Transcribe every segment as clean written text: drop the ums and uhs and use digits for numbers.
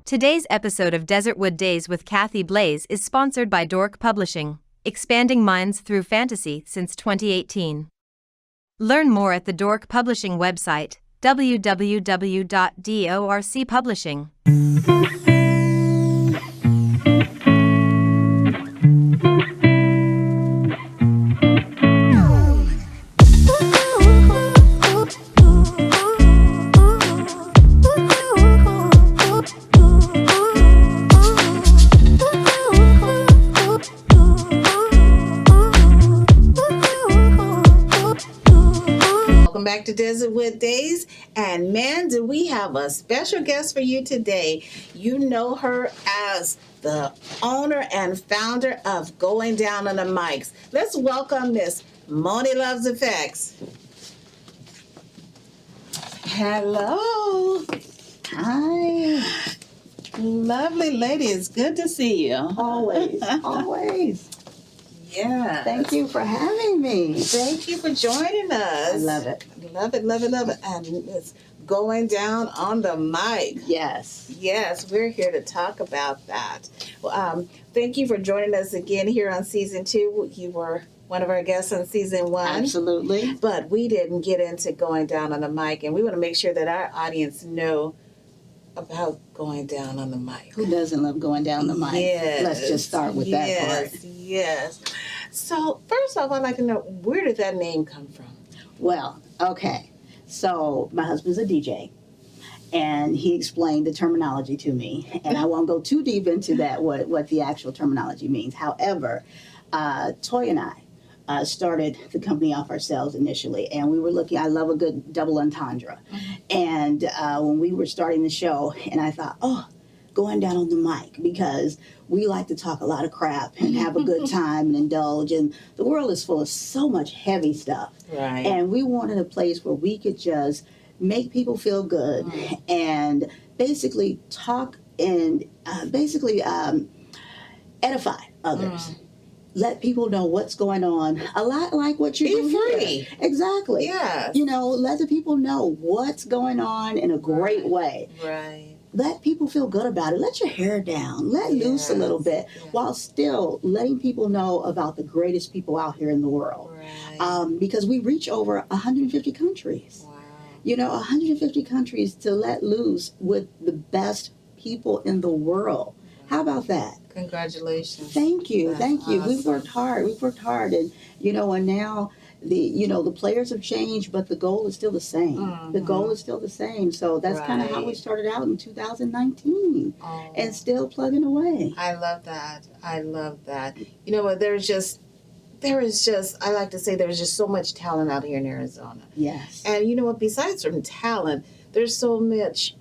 Today's episode of Desertwood Days with Kathy Blaze is sponsored by Dork Publishing, expanding minds through fantasy since 2018. Learn more at the Dork Publishing website, www.dorcpublishing. Back to Desertwood Days, and man, do we have a special guest for you today. You know her as the owner and founder of Going Down on the Mics. Let's welcome Miss Moni Luvs Effects. Hello. Hi. Lovely lady, it's good to see you. Always, always. Yeah. Thank you for having me. Thank you for joining us. I love it. Love it, love it, love it. And it's Going Down on the Mic. Yes. Yes, we're here to talk about that. Well, thank you for joining us again here on season 2. You were one of our guests on season 1. Absolutely. But we didn't get into Going Down on the Mic, and we want to make sure that our audience know about Going Down on the Mic. Who doesn't love going down the mic? Yes. Let's just start with that part. Yes. So first off, I'd like to know, where did that name come from? Well, okay. So my husband's a DJ, and he explained the terminology to me, and I won't go too deep into that, what the actual terminology means. However, Toy and I started the company off ourselves initially, and we were looking, I love a good double entendre. Mm-hmm. And when we were starting the show, and I thought, going down on the mic, because we like to talk a lot of crap and have a good time and indulge, and the world is full of so much heavy stuff. Right. And we wanted a place where we could just make people feel good and basically talk and edify others. Let people know what's going on. A lot like what you do free. Here. Exactly. Yeah. Let the people know what's going on in a great way. Right. Let people feel good about it. Let your hair down. Let loose a little bit while still letting people know about the greatest people out here in the world. Right. Because we reach over 150 countries. Wow. 150 countries to let loose with the best people in the world. How about that? Congratulations. Thank you. That's Thank you. awesome. We've worked hard. And, and now the players have changed, but the goal is still the same. Mm-hmm. The goal is still the same. So that's kind of how we started out in 2019 and still plugging away. I love that. You know what? I like to say there's just so much talent out here in Arizona. Yes. And you know what? Besides from talent, there's so much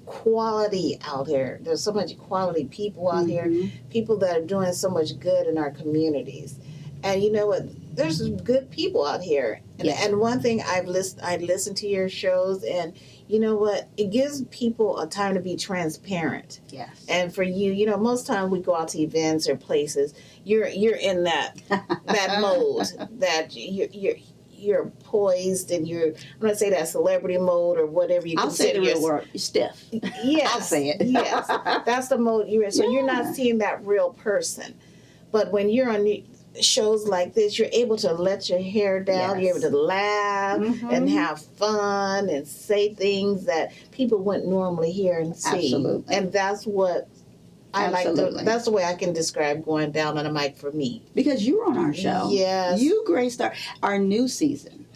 quality out here. There's so much quality people out here, people that are doing so much good in our communities. And you know what? There's some good people out here. And one thing I listened to your shows, and you know what? It gives people a time to be transparent. Yes. And for you, most times we go out to events or places, you're in that mode that you're poised, and I'm going to say that celebrity mode or whatever you I'll say the real word. You're stiff. Yes. I'll say it. Yes. That's the mode you're in. So you're not seeing that real person. But when you're on shows like this, you're able to let your hair down. Yes. You're able to laugh and have fun and say things that people wouldn't normally hear and see. Absolutely. And that's what that's the way I can describe Going Down on the Mic for me. Because you were on our show. Yes. You graced our new season.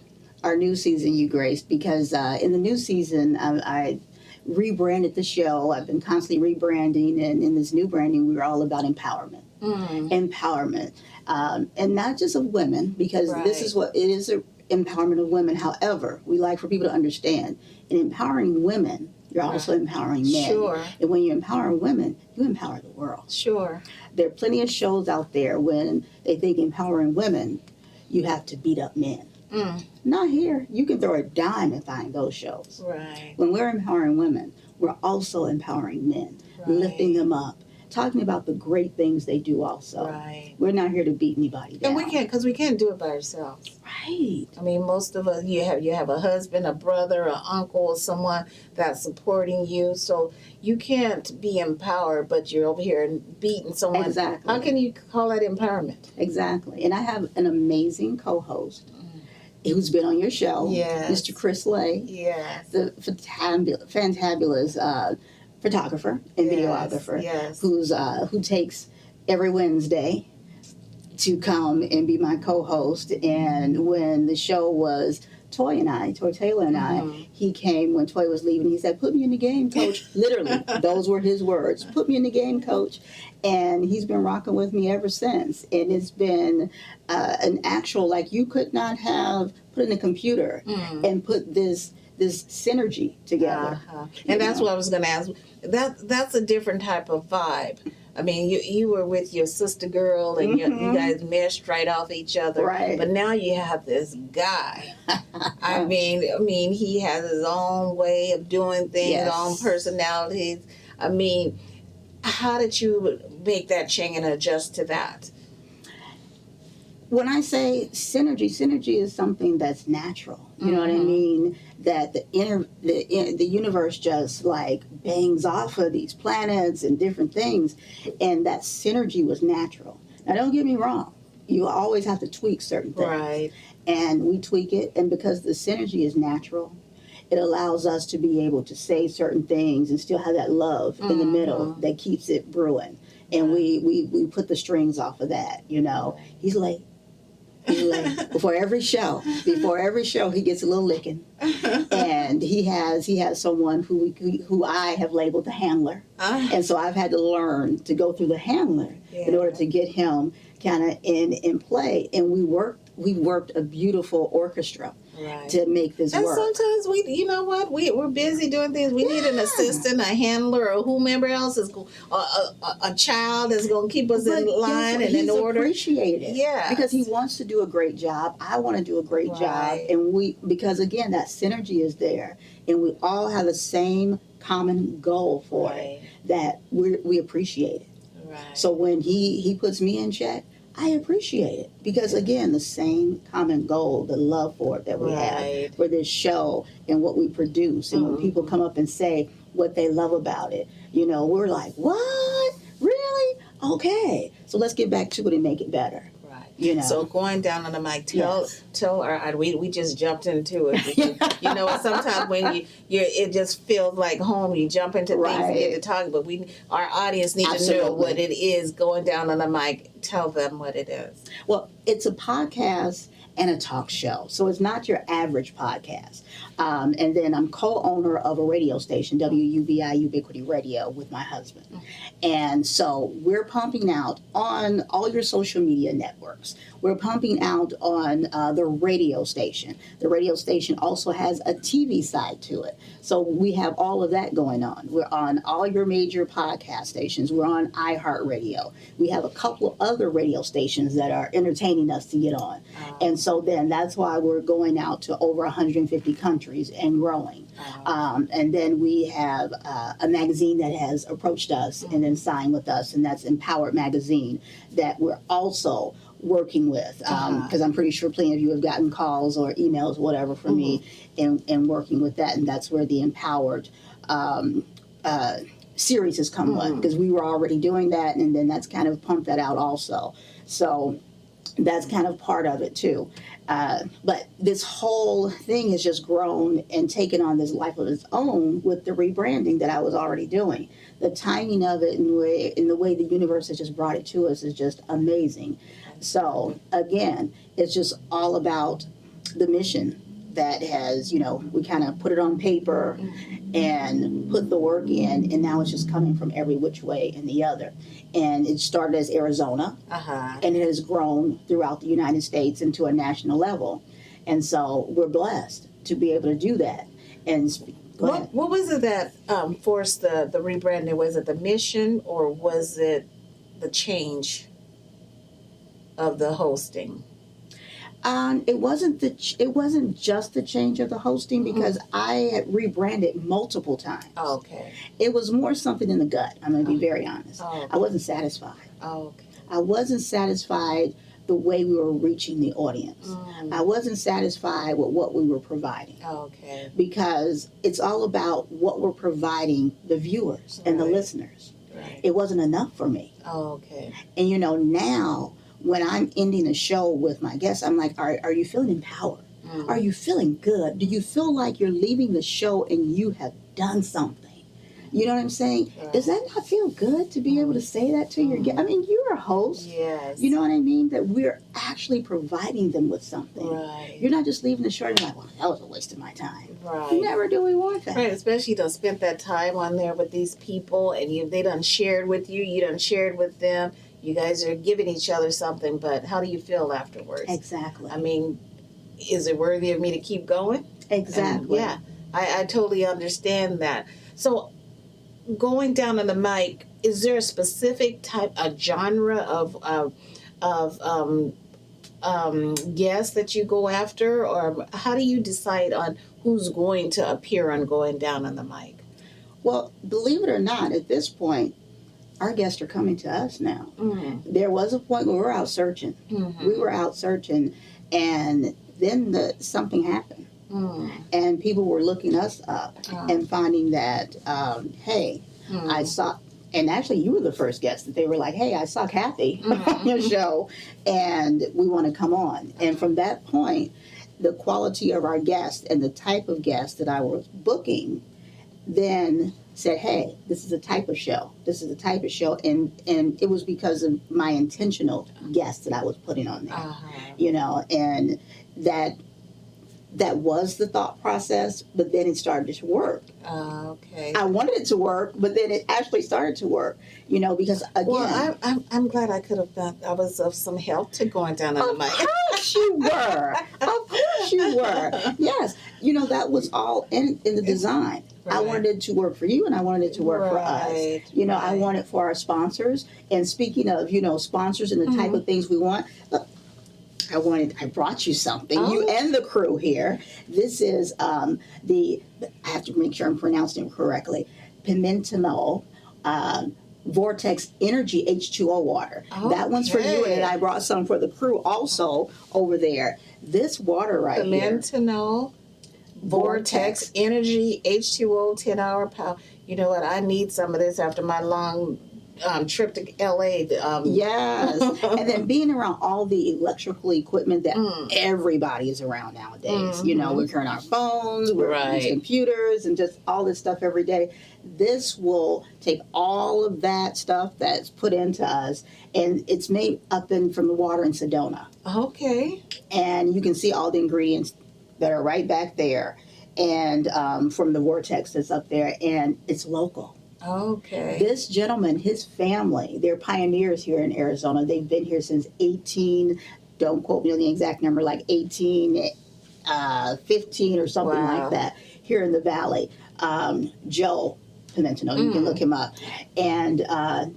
Our new season you graced, because in the new season I rebranded the show. I've been constantly rebranding, and in this new branding we were all about empowerment. Empowerment. And not just of women, because this is what it is, empowerment of women. However, we like for people to understand, in empowering women, you're also empowering men. Sure. And when you empower women, you empower the world. Sure. There are plenty of shows out there when they think empowering women, you have to beat up men. Not here. You can throw a dime and find those shows. Right. When we're empowering women, we're also empowering men, lifting them up, talking about the great things they do also. Right. We're not here to beat anybody down. And we can't, because we can't do it by ourselves. Right. I mean, most of us, you have a husband, a brother, an uncle, or someone that's supporting you. So you can't be empowered, but you're over here and beating someone. Exactly. How can you call that empowerment? Exactly. And I have an amazing co-host who's been on your show, Yes. Mr. Chris Lay, Yes. the fantabulous photographer and videographer, Yes. who takes every Wednesday to come and be my co-host. And when the show was Toy Taylor and I, he came when Toy was leaving. He said, "Put me in the game, Coach." Literally, those were his words. "Put me in the game, Coach." And he's been rocking with me ever since. And it's been an actual, like, you could not have put in a computer and put this synergy together. And that's what I was going to ask. That's a different type of vibe. I mean, you were with your sister girl, and you guys meshed right off each other. Right. But now you have this guy. I mean, he has his own way of doing things, Yes. his own personalities. I mean, how did you make that change and adjust to that? When I say synergy is something that's natural. You know what I mean? That the universe just like bangs off of these planets and different things, and that synergy was natural. Now, don't get me wrong. You always have to tweak certain things. Right. And we tweak it, and because the synergy is natural, it allows us to be able to say certain things and still have that love in the middle that keeps it brewing. And we put the strings off of that, you know. He's late. Before every show, he gets a little licking, and he has someone who I have labeled the handler, and so I've had to learn to go through the handler in order to get him kind of in play, and we worked a beautiful orchestra. Right. To make this and work. sometimes we're busy doing things. We need an assistant, a handler, or whomever else is a child that's going to keep us in line and in order. Appreciated, yeah, because he wants to do a great job. I want to do a great job, and because again that synergy is there, and we all have the same common goal for it that we appreciate it. Right. So when he puts me in check, I appreciate it because, again, the same common goal, the love for it that we have for this show and what we produce. And when people come up and say what they love about it, you know, we're like, what? Really? Okay. So let's get back to it and make it better. Right. You know. So going down on the mic, tell our we just jumped into it. Because, you know, sometimes when it just feels like home. You jump into things and get to talk, but our audience needs to know what it is. Going down on the mic, tell them what it is. Well, it's a podcast and a talk show. So it's not your average podcast. And then I'm co-owner of a radio station, WUBI Ubiquity Radio, with my husband. And so we're pumping out on all your social media networks. We're pumping out on the radio station. The radio station also has a TV side to it. So we have all of that going on. We're on all your major podcast stations. We're on iHeartRadio. We have a couple of other radio stations that are entertaining us to get on. And so then that's why we're going out to over 150 countries and growing. And then we have a magazine that has approached us and then signed with us, and that's Empowered Magazine, that we're also working with, because I'm pretty sure plenty of you have gotten calls or emails, whatever, from me, and working with that, and that's where the Empowered series has come on, because we were already doing that, and then that's kind of pumped that out also. So that's kind of part of it too. But this whole thing has just grown and taken on this life of its own with the rebranding that I was already doing. The timing of it and the way the universe has just brought it to us is just amazing. So again, it's just all about the mission that has, you know, we kind of put it on paper and put the work in, and now it's just coming from every which way and the other. And it started as Arizona, and it has grown throughout the United States into a national level. And so we're blessed to be able to do that. And what was it that forced the rebranding? Was it the mission, or was it the change of the hosting? It wasn't just the change of the hosting because I had rebranded multiple times. Okay. It was more something in the gut. I'm going to be very honest. Okay. I wasn't satisfied. Okay. I wasn't satisfied the way we were reaching the audience. I wasn't satisfied with what we were providing. Okay. Because it's all about what we're providing the viewers and the listeners. Right. It wasn't enough for me. Okay. And now when I'm ending a show with my guests, I'm like, are you feeling empowered? Are you feeling good? Do you feel like you're leaving the show and you have done something? You know what I'm saying? Right. Does that not feel good to be able to say that to your guest? I mean, you're a host. Yes. You know what I mean? That we're actually providing them with something. Right. You're not just leaving the show and you're like, well, that was a waste of my time. Right. Never do we want that. Right, especially you done spent that time on there with these people and they done shared with you, you done shared with them. You guys are giving each other something, but how do you feel afterwards? Exactly. I mean, is it worthy of me to keep going? Exactly. And I totally understand that. So going down on the mic, is there a specific a genre of guests that you go after, or how do you decide on who's going to appear on going down on the mic? Well, believe it or not, at this point, our guests are coming to us now. Mm-hmm. There was a point where we were out searching. Mm-hmm. We were out searching, and then something happened. And people were looking us up and finding that, hey, I saw, and actually you were the first guest that they were like, hey, I saw Kathy on your show, and we want to come on. And from that point, the quality of our guests and the type of guests that I was booking then said, hey, this is a type of show. This is the type of show. And it was because of my intentional guests that I was putting on there, and that was the thought process, but then it started to work. Okay. I wanted it to work, but then it actually started to work, because again. Well, I'm glad I could have done, I was of some help to going down on the mic. Of course you were. Of course you were. Yes. That was all in the design. Right. I wanted it to work for you, and I wanted it to work for us. I want it for our sponsors. And speaking of, sponsors and the type of things we want, look, I brought you something. Oh. You and the crew here. This is I have to make sure I'm pronouncing it correctly, Pimentanol Vortex Energy H2O water. Okay. That one's for you, and I brought some for the crew also over there. This water right here. Pimentanol Vortex Energy H2O 10-hour power. You know what? I need some of this after my long trip to LA. Yes. And then being around all the electrical equipment that everybody is around nowadays. We're carrying our phones, we're using computers, and just all this stuff every day. This will take all of that stuff that's put into us, and it's made up from the water in Sedona. Okay. And you can see all the ingredients that are right back there, and from the vortex that's up there, and it's local. Okay. This gentleman, his family, they're pioneers here in Arizona. They've been here since don't quote me on the exact number, like 1815 or something like that, here in the valley. Joe Pimentanol, you can look him up. And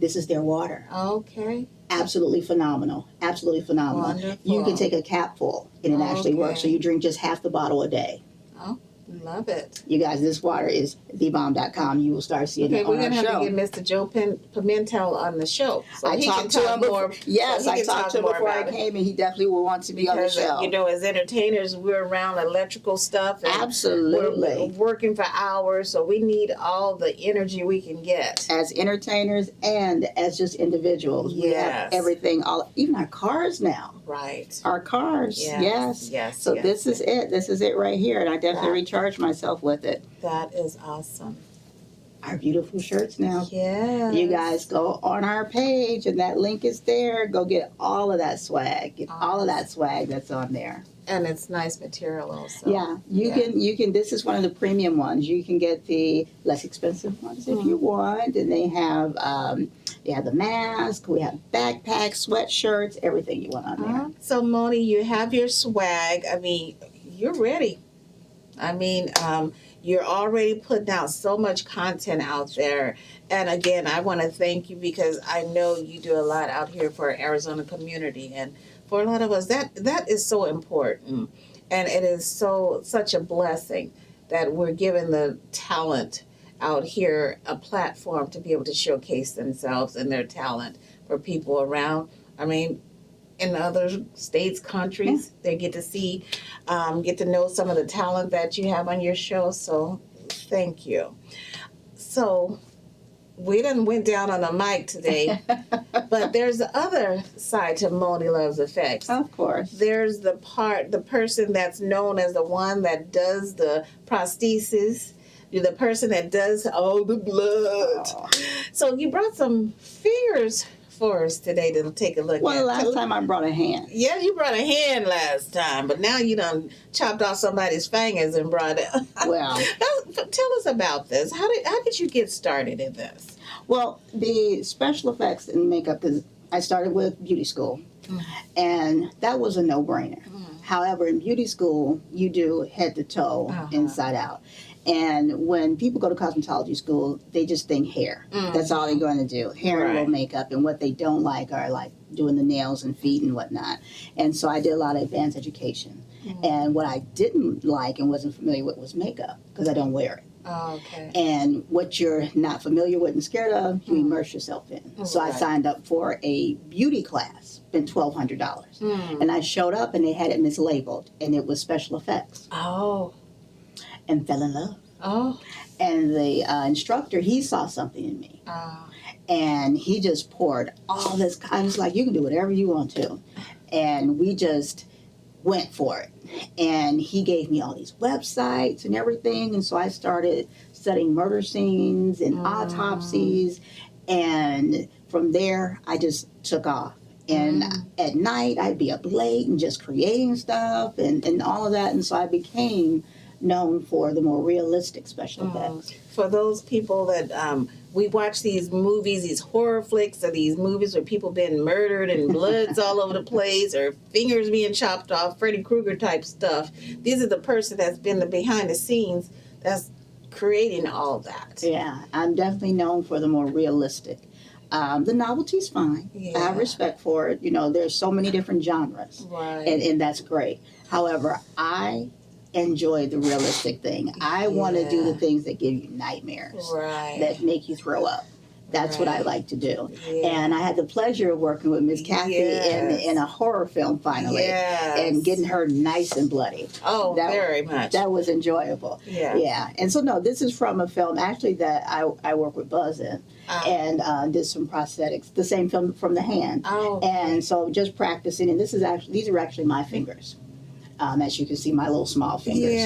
this is their water. Okay. Absolutely phenomenal. Absolutely phenomenal. Wonderful. You can take a capful and it actually works. So you drink just half the bottle a day. Oh, love it. You guys, this water is thebomb.com. You will start seeing it on our show. Okay, we're going to have to get Mr. Joe Pimentel on the show. So I talked to him before. Yes, I talked to him before I came, and he definitely will want to be on the show. As entertainers, we're around electrical stuff. And absolutely. We're working for hours, so we need all the energy we can get. As entertainers and as just individuals. Yes. We have everything, even our cars now. Right. Our cars. Yes. So yes, this is it. This is it right here, and I definitely recharge myself with it. That is awesome. Our beautiful shirts now. Yes. You guys go on our page, and that link is there. Go get all of that swag. Get all of that swag that's on there. And it's nice material also. Yeah, you can. This is one of the premium ones. You can get the less expensive ones if you want, and they have the mask. We have backpacks, sweatshirts, everything you want on there. So Moni, you have your swag. I mean, you're ready. I mean, you're already putting out so much content out there. And again, I want to thank you because I know you do a lot out here for our Arizona community. And For a lot of us, that is so important, and it is such a blessing that we're given the talent out here a platform to be able to showcase themselves and their talent for people around. I mean, in other states, countries, they get to see, get to know some of the talent that you have on your show. So, thank you. So, we done went down on the mic today, but there's the other side to Moni Luvs effects. Of course. There's the person that's known as the one that does the prosthesis. You're the person that does all the blood. Oh. So you brought some fingers for us today to take a look at. Well, last time I brought a hand. Yeah, you brought a hand last time, but now you done chopped off somebody's fingers and brought it. Well, tell us about this. How did you get started in this? well, the special effects and makeup, because I started with beauty school, and that was a no-brainer. However, in beauty school, you do head to toe, inside out. And when people go to cosmetology school, they just think hair. That's all they're going to do, hair and little makeup. And what they don't like are like doing the nails and feet and whatnot. And so I did a lot of advanced education. And what I didn't like and wasn't familiar with was makeup, because I don't wear it. Oh, okay. And what you're not familiar with and scared of, you immerse yourself in. So I signed up for a beauty class, spent $1,200. And I showed up and they had it mislabeled, and it was special effects. Oh. And fell in love. Oh. And the instructor, he saw something in me. And he just poured all this. I was like, you can do whatever you want to. And we just went for it. And he gave me all these websites and everything. And so I started studying murder scenes and autopsies. And from there, I just took off. And at night, I'd be up late and just creating stuff and all of that. And so I became known for the more realistic special effects. For those people that we watch these movies, these horror flicks, or these movies where people been murdered and blood's all over the place, or fingers being chopped off, Freddy Krueger type stuff. These are the person that's been the behind the scenes that's creating all that. Yeah, I'm definitely known for the more realistic. The novelty's fine. I have respect for it. You know, there's so many different genres, and that's great. However, I enjoy the realistic thing. I want to do the things that give you nightmares, that make you throw up. That's what I like to do. And I had the pleasure of working with Miss Kathy in a horror film finally, and getting her nice and bloody. Oh, very much. That was enjoyable. Yeah. And so, no, this is from a film actually that I work with Buzz in, and did some prosthetics. The same film from the hand. And so just practicing, and these are actually my fingers. As you can see, my little small fingers.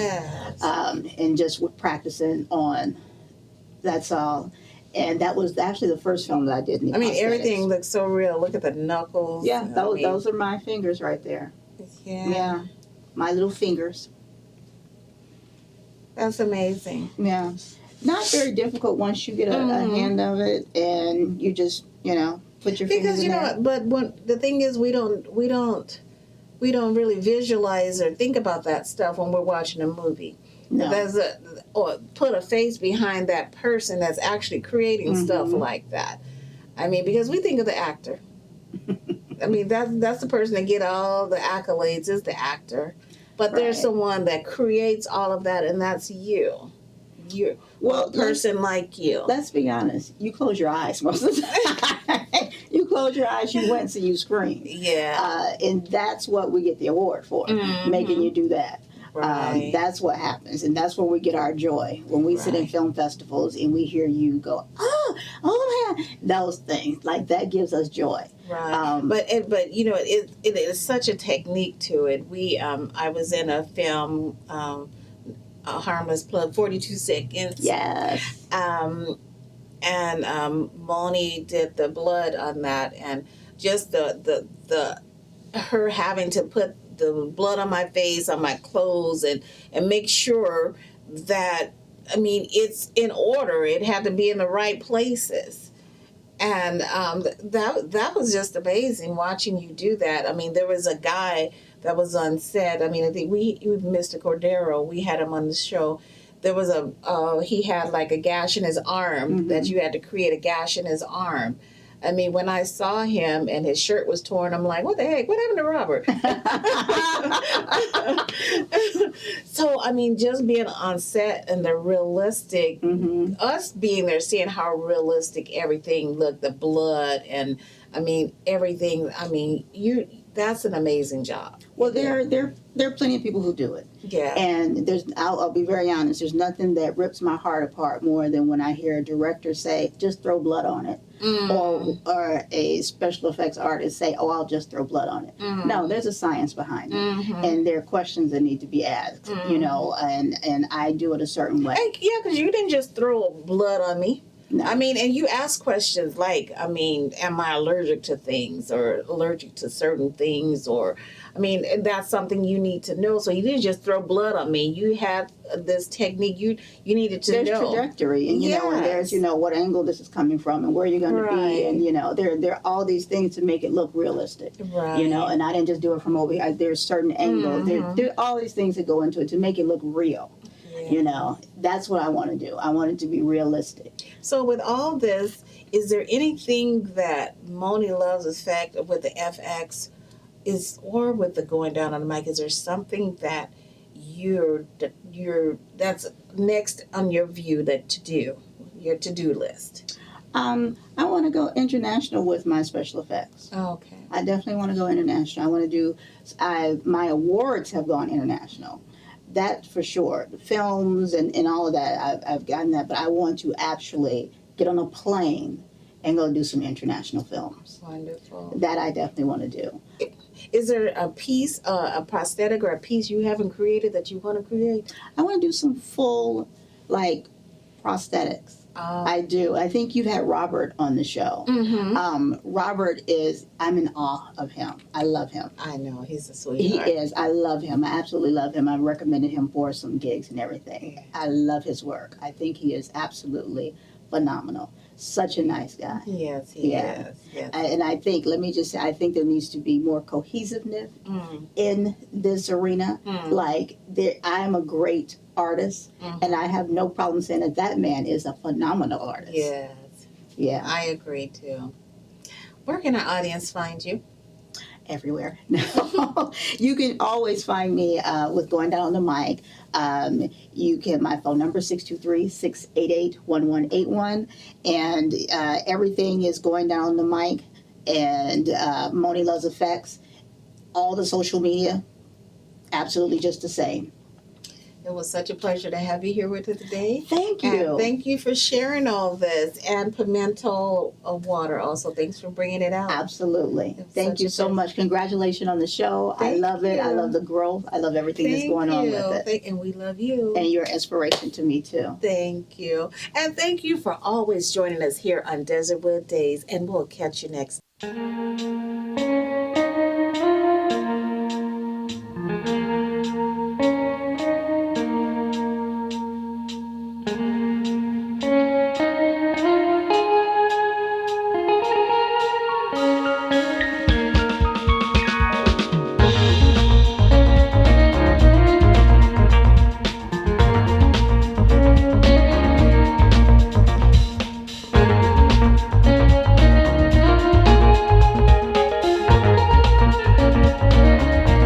And just practicing on, that's all. And that was actually the first film that I did. I mean, everything looks so real. Look at the knuckles. Yeah, those are my fingers right there. Yeah, my little fingers. That's amazing. Yeah. Not very difficult once you get a hand of it, and you just, put your fingers in there. But the thing is, we don't really visualize or think about that stuff when we're watching a movie. No. Or put a face behind that person that's actually creating stuff like that. I mean, because we think of the actor. I mean, that's the person that get all the accolades, is the actor. But there's someone that creates all of that, and that's you. You're a person like you. Let's be honest. You close your eyes most of the time. You close your eyes, you wince, and you scream. Yeah. And that's what we get the award for, making you do that. That's what happens, and that's where we get our joy when we sit in film festivals and we hear you go, oh man, those things like that gives us joy. But it is such a technique to it. I was in a film, a Harmless Plug, 42 Seconds. Yes. And Moni did the blood on that, and just the her having to put the blood on my face, on my clothes, and make sure that, I mean, it's in order. It had to be in the right places. And that was just amazing watching you do that. I mean, there was a guy that was on set. I mean, I think Mr. Cordero, we had him on the show. There was he had like a gash in his arm that you had to create a gash in his arm. I mean, when I saw him and his shirt was torn, I'm like, what the heck? What happened to Robert? So, I mean, just being on set and the realistic, us being there, seeing how realistic everything looked, the blood and, I mean, everything. I mean, that's an amazing job. Well, there are plenty of people who do it. Yeah. And I'll be very honest, there's nothing that rips my heart apart more than when I hear a director say, just throw blood on it. Or a special effects artist say, oh, I'll just throw blood on it. No, there's a science behind it. And there are questions that need to be asked, you know, and I do it a certain way. Yeah, because you didn't just throw blood on me. No. I mean, and you ask questions like, I mean, am I allergic to things or allergic to certain things? Or, I mean, that's something you need to know. So you didn't just throw blood on me. You had this technique you needed to know. There's trajectory, and you know, and there's, you know, what angle this is coming from and where you're going to be. And, you know, there are all these things to make it look realistic. Right. You know, and I didn't just do it from over here. There's certain angles. There are all these things that go into it to make it look real. You know, that's what I want to do. I want it to be realistic. So with all this, is there anything that Moni Luvs effect with the FX is, or with the going down on the mic, is there something that that's next on your view that to do, your to-do list? I want to go international with my special effects. Oh, okay. I definitely want to go international. I want to do, my awards have gone international. That for sure. The films and all of that, I've gotten that, but I want to actually get on a plane and go do some international films. Wonderful. That I definitely want to do. Is there a piece, a prosthetic or a piece you haven't created that you want to create? I want to do some full, like, prosthetics. I do. I think you've had Robert on the show. Robert I'm in awe of him. I love him. I know, he's a sweetheart. He is. I love him. I absolutely love him. I've recommended him for some gigs and everything. Yeah. I love his work. I think he is absolutely phenomenal. Such a nice guy. Yes, he is. Yes. And I think, let me just say, I think there needs to be more cohesiveness in this arena. Like, I am a great artist, and I have no problem saying that man is a phenomenal artist. Yes. Yeah. I agree, too. Where can our audience find you? Everywhere. You can always find me with Going Down on the Mic. You can, my phone number 623-688-1181, and everything is Going Down on the Mic and Moni Luvs Effects. All the social media, absolutely just the same. It was such a pleasure to have you here with us today. Thank you. And thank you for sharing all this. And pimento water also. Thanks for bringing it out. Absolutely. Thank you so much. Congratulations on the show. I love it. I love the growth. I love everything that's going on with it. And we love you. And you're an inspiration to me, too. Thank you. And thank you for always joining us here on Desertwood Days. And we'll catch you next time.